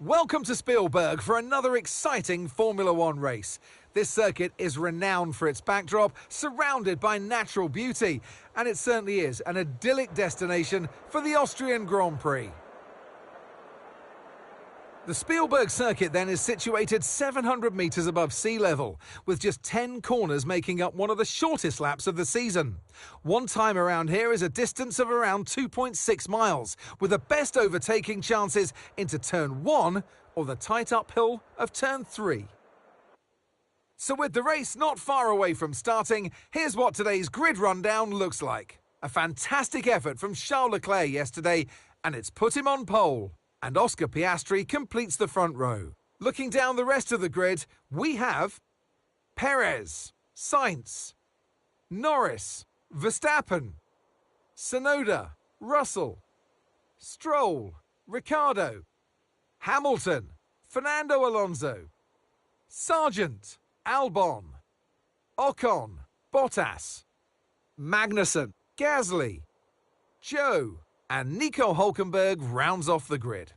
Welcome to Spielberg for another exciting Formula One race. This circuit is renowned for its backdrop, surrounded by natural beauty, and it certainly is an idyllic destination for the Austrian Grand Prix. The Spielberg circuit then is situated 700 metres above sea level, with just 10 corners making up one of the shortest laps of the season. One time around here is a distance of around 2.6 miles, with the best overtaking chances into turn 1 or the tight uphill of turn 3. So with the race not far away from starting, here's what today's grid rundown looks like. A fantastic effort from Charles Leclerc yesterday, and it's put him on pole. And Oscar Piastri completes the front row. Looking down the rest of the grid, we have Perez, Sainz, Norris, Verstappen, Tsunoda, Russell, Stroll, Ricciardo, Hamilton, Fernando Alonso, Sargent, Albon, Ocon, Bottas, Magnussen, Gasly, Joe, and Nico Hülkenberg rounds off the grid.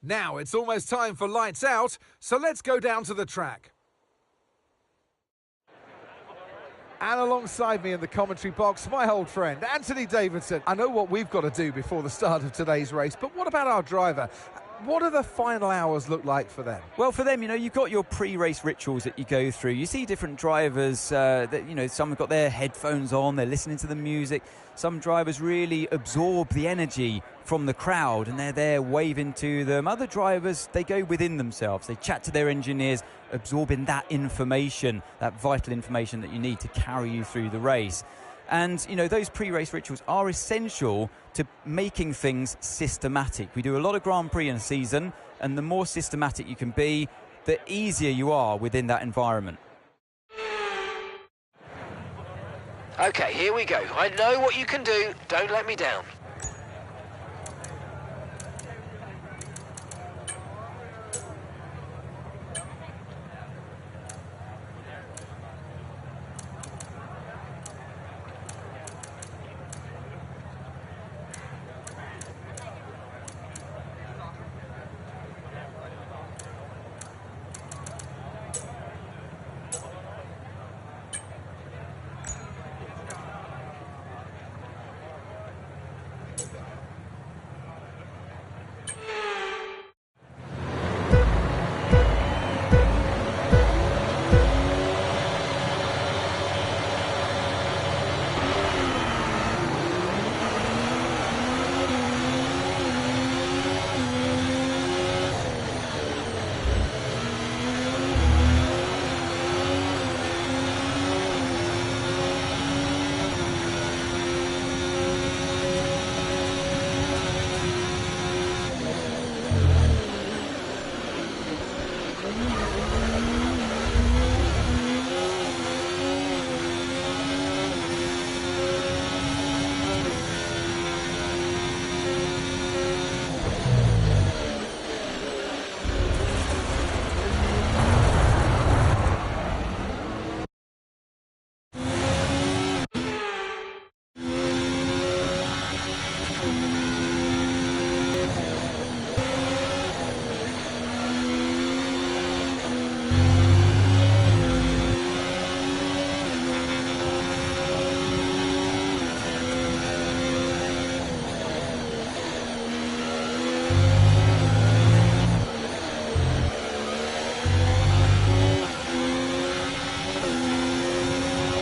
Now it's almost time for lights out, so let's go down to the track. And alongside me in the commentary box, my old friend, Anthony Davidson. I know what we've got to do before the start of today's race, but what about our driver? What do the final hours look like for them? Well, for them, you've got your pre-race rituals that you go through. You see different drivers that, some have got their headphones on, they're listening to the music. Some drivers really absorb the energy from the crowd and they're there waving to them. Other drivers, they go within themselves. They chat to their engineers, absorbing that information, that vital information that you need to carry you through the race. And, those pre-race rituals are essential to making things systematic. We do a lot of Grand Prix in a season, and the more systematic you can be, the easier you are within that environment. Okay, here we go. I know what you can do. Don't let me down.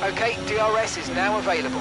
Okay, DRS is now available.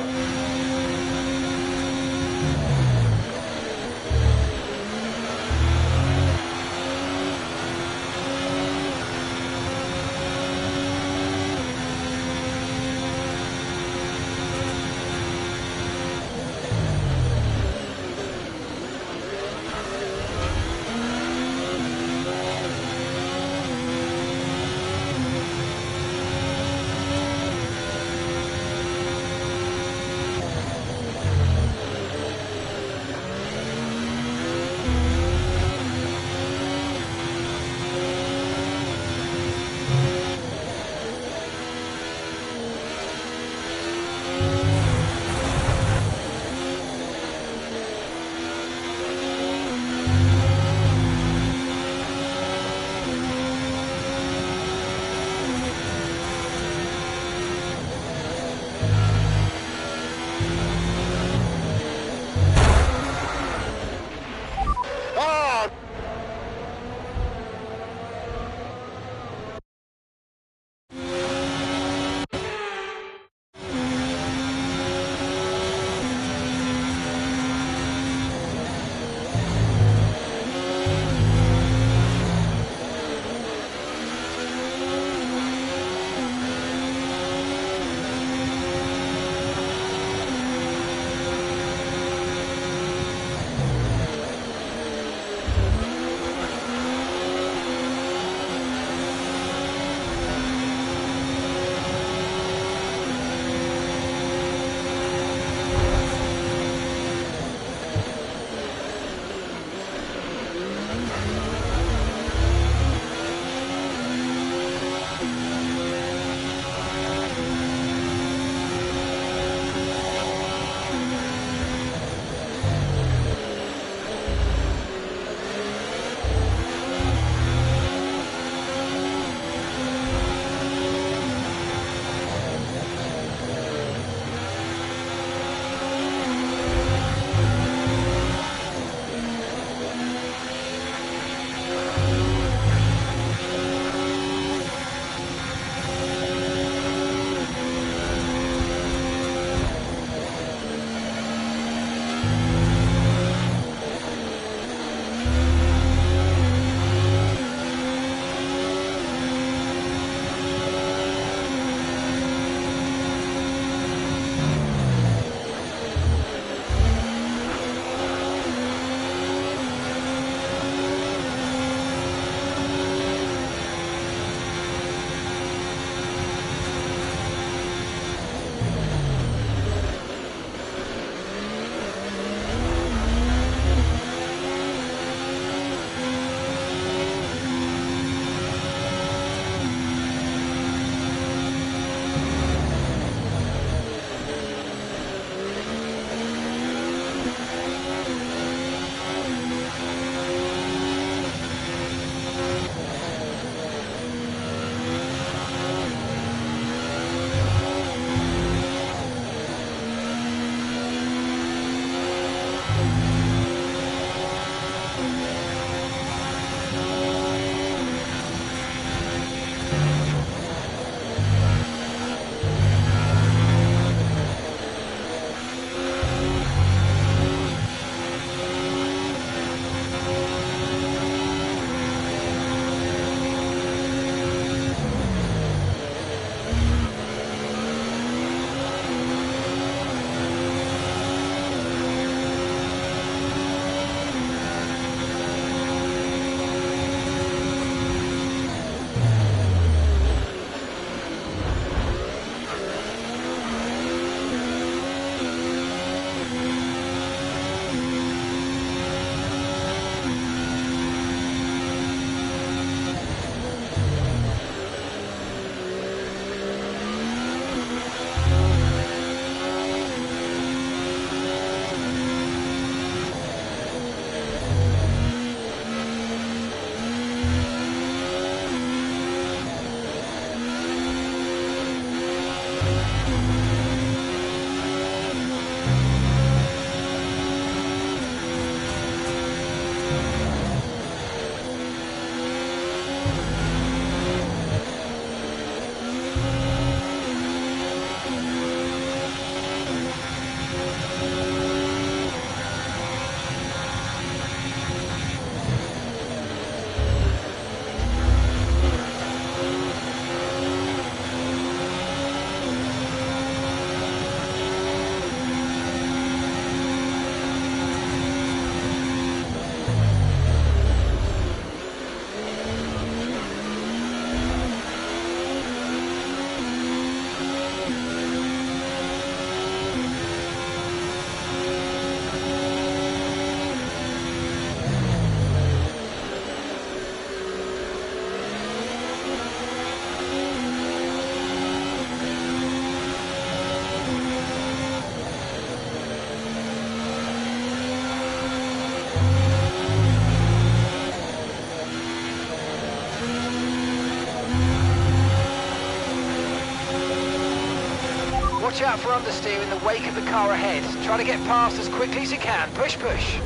Watch out for understeer in the wake of the car ahead. Try to get past as quickly as you can. Push, push.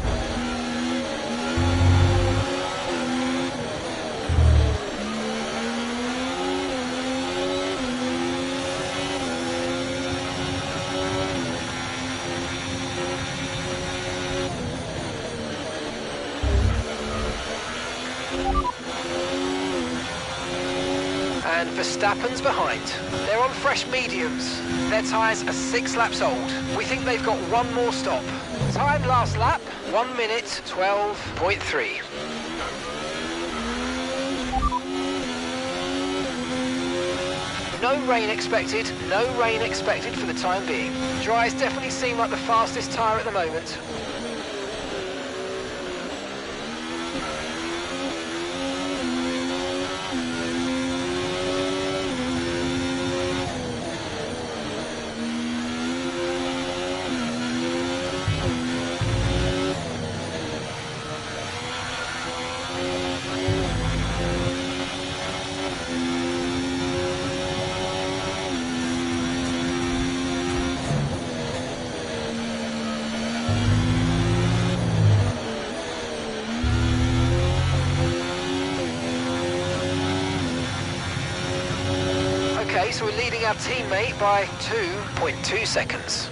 And Verstappen's behind. They're on fresh mediums. Their tyres are 6 laps old. We think they've got one more stop. Time last lap, 1 minute 12.3. No rain expected, no rain expected for the time being. Dries definitely seem like the fastest tyre at the moment. Okay, so we're leading our teammate by 2.2 seconds.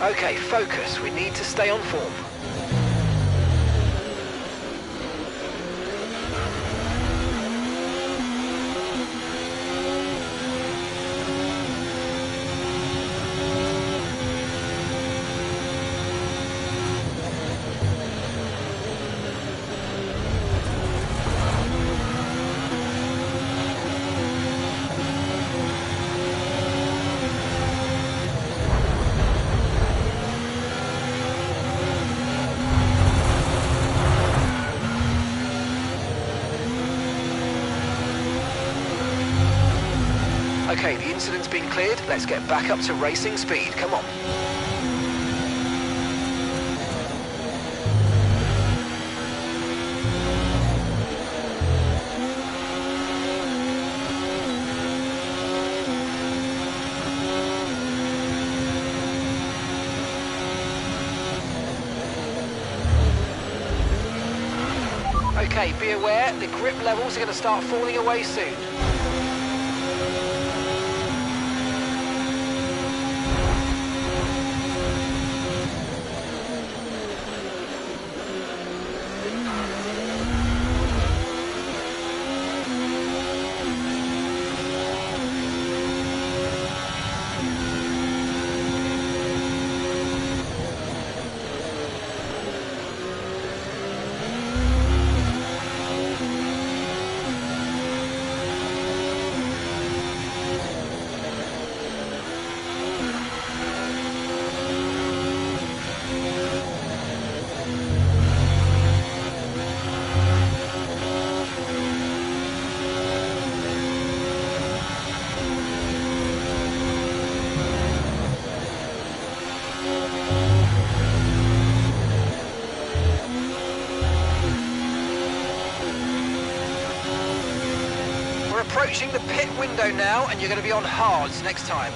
Okay, focus. We need to stay on form. Okay, the incident's been cleared. Let's get back up to racing speed. Come on. Okay, be aware, the grip levels are going to start falling away soon. We're approaching the pit window now, and you're going to be on hards next time.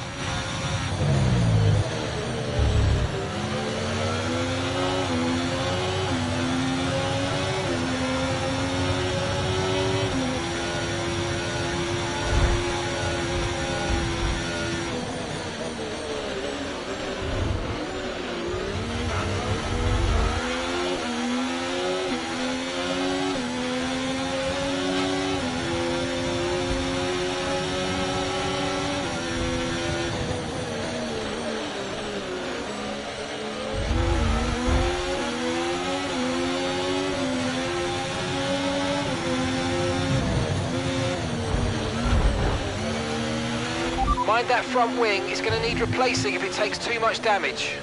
Mind that front wing, it's going to need replacing if it takes too much damage.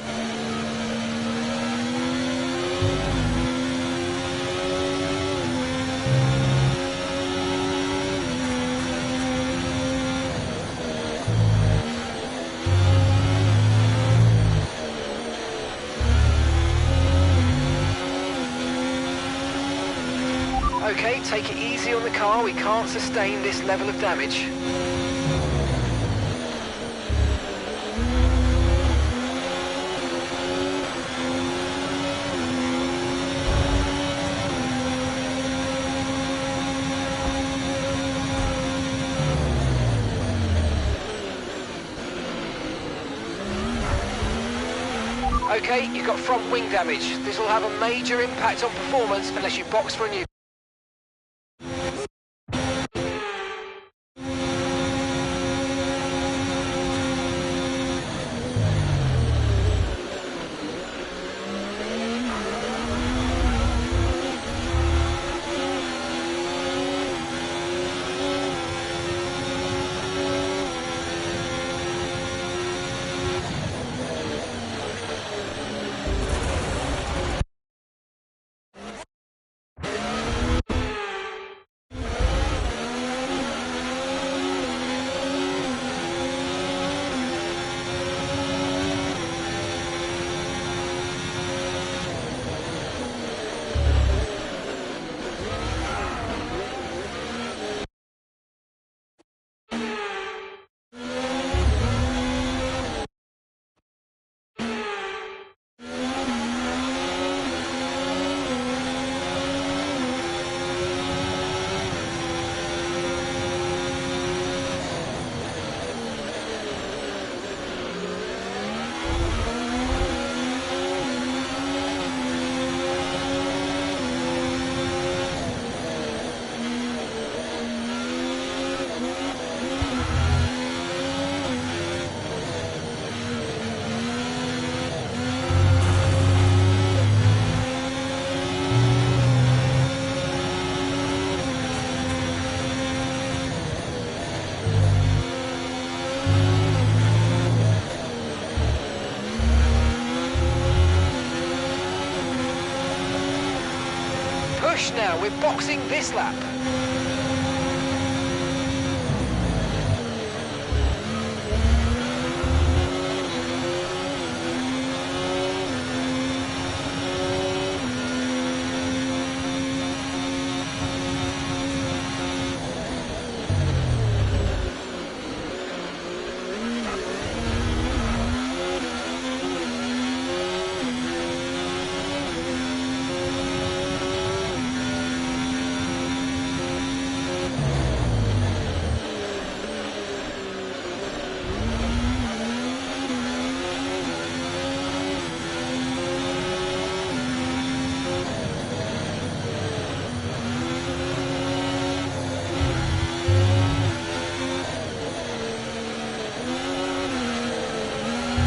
Okay, take it easy on the car, we can't sustain this level of damage. Okay, you've got front wing damage. This will have a major impact on performance unless you box for a new. we're boxing this lap.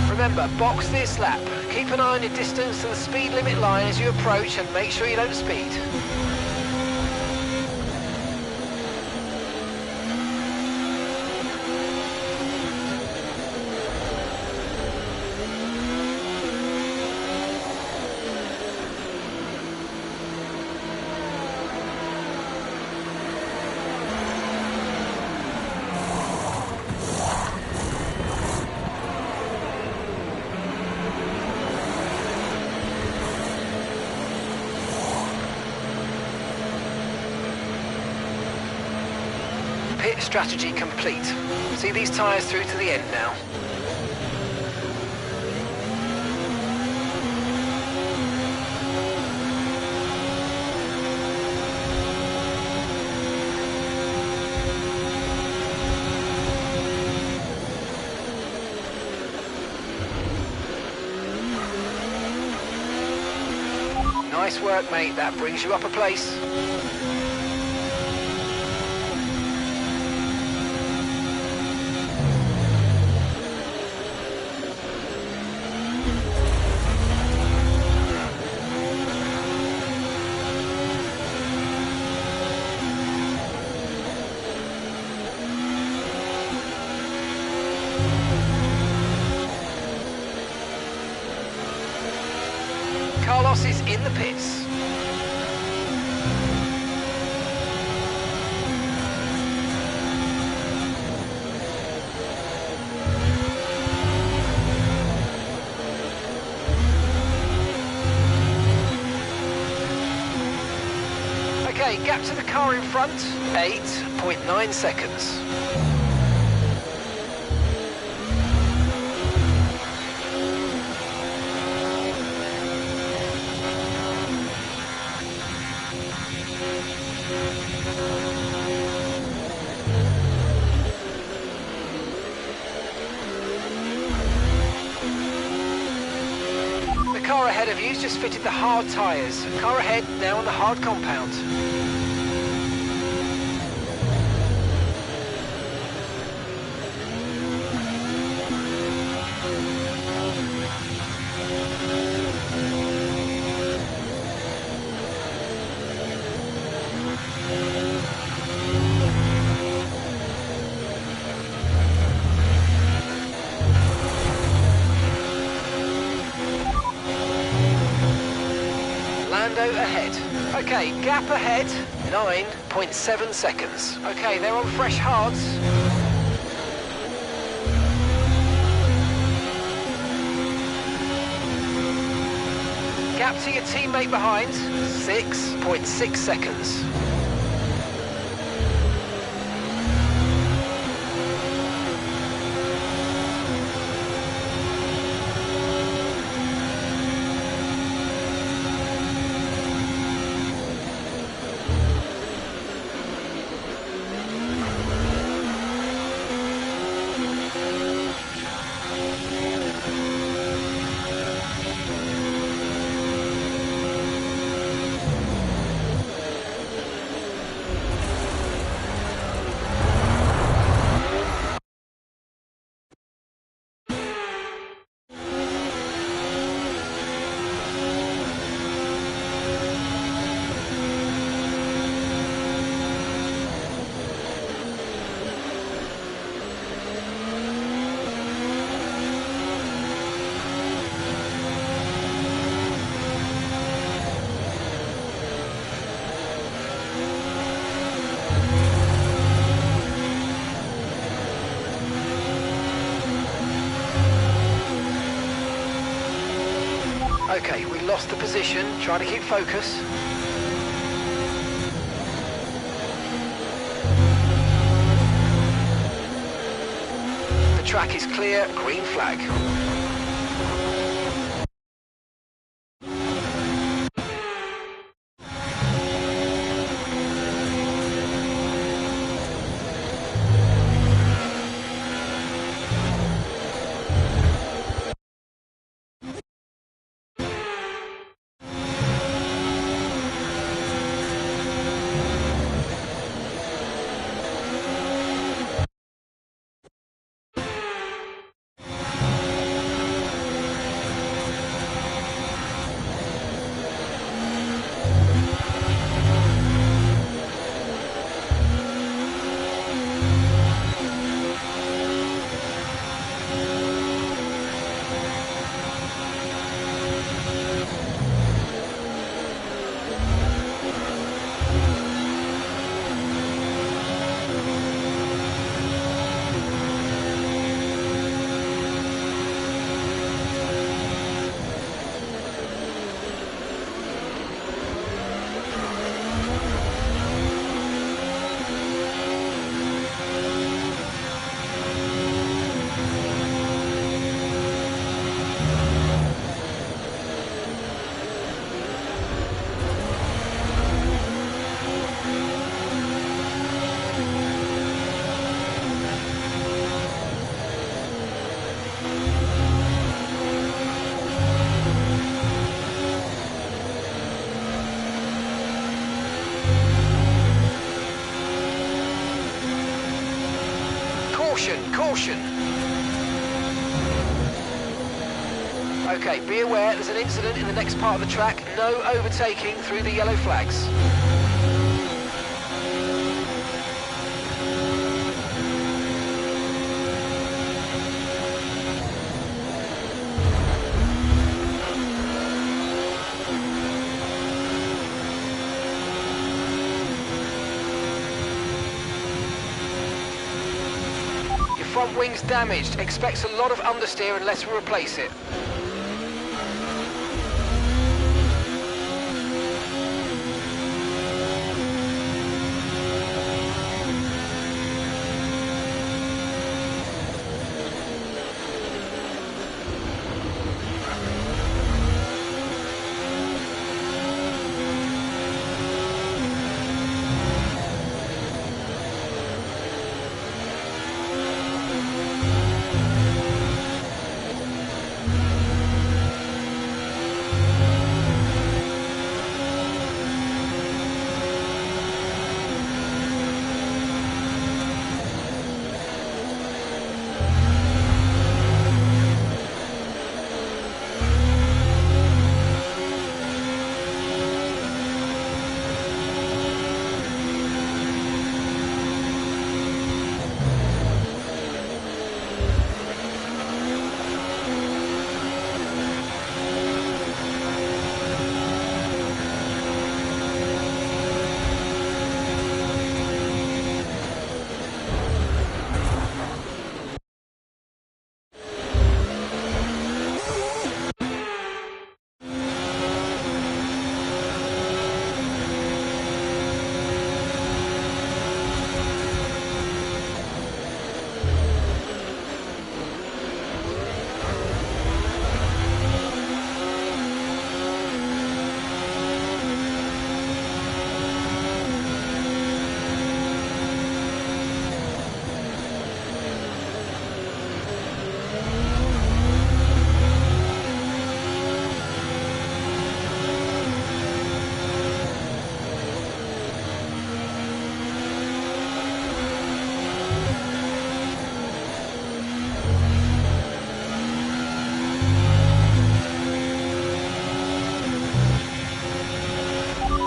Remember, box this lap. Keep an eye on your distance to the speed limit line as you approach and make sure you don't speed. Pit strategy complete. See these tyres through to the end now. Nice work, mate. That brings you up a place. Carlos is in the pits. Okay, gap to the car in front, 8.9 seconds. The car ahead of you's just fitted the hard tyres. Car ahead now on the hard compound. Ahead. Okay, gap ahead, 9.7 seconds. Okay, they're on fresh hards. Gap to your teammate behind, 6.6 seconds. Okay, we lost the position. Try to keep focus. The track is clear, green flag. Caution! Okay, be aware there's an incident in the next part of the track. No overtaking through the yellow flags. Front wing's damaged. Expects a lot of understeer unless we replace it.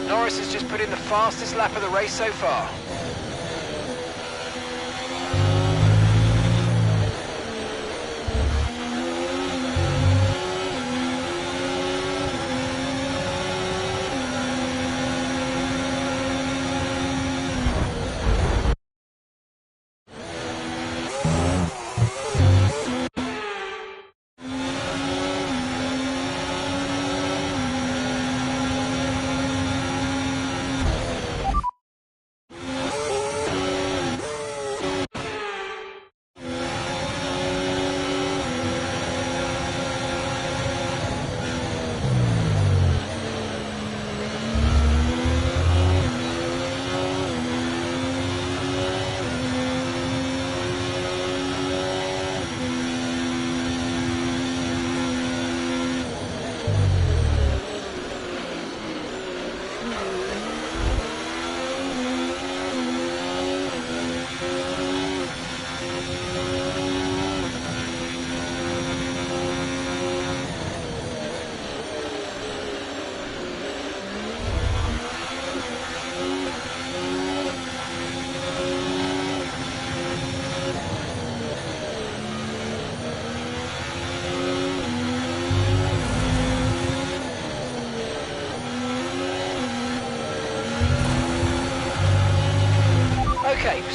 Norris has just put in the fastest lap of the race so far.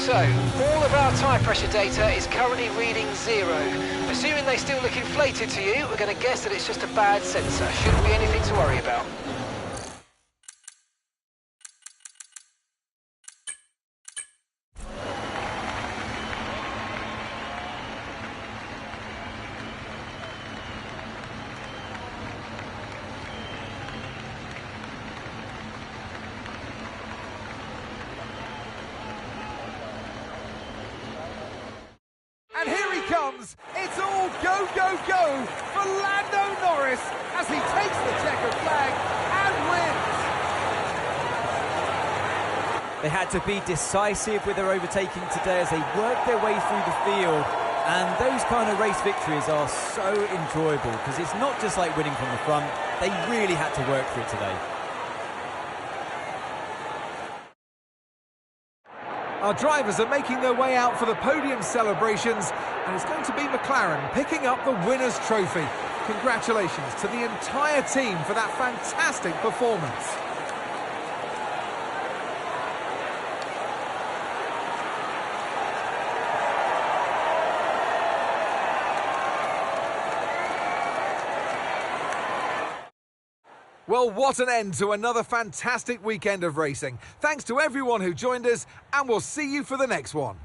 So, all of our tyre pressure data is currently reading 0. Assuming they still look inflated to you, we're going to guess that it's just a bad sensor. Shouldn't be anything to worry about. And here he comes. It's all go, go, go for Lando Norris as he takes the checkered flag and wins. They had to be decisive with their overtaking today as they worked their way through the field. And those kind of race victories are so enjoyable because it's not just like winning from the front. They really had to work for it today. Our drivers are making their way out for the podium celebrations, and it's going to be McLaren picking up the winner's trophy. Congratulations to the entire team for that fantastic performance. Well, what an end to another fantastic weekend of racing. Thanks to everyone who joined us, and we'll see you for the next one.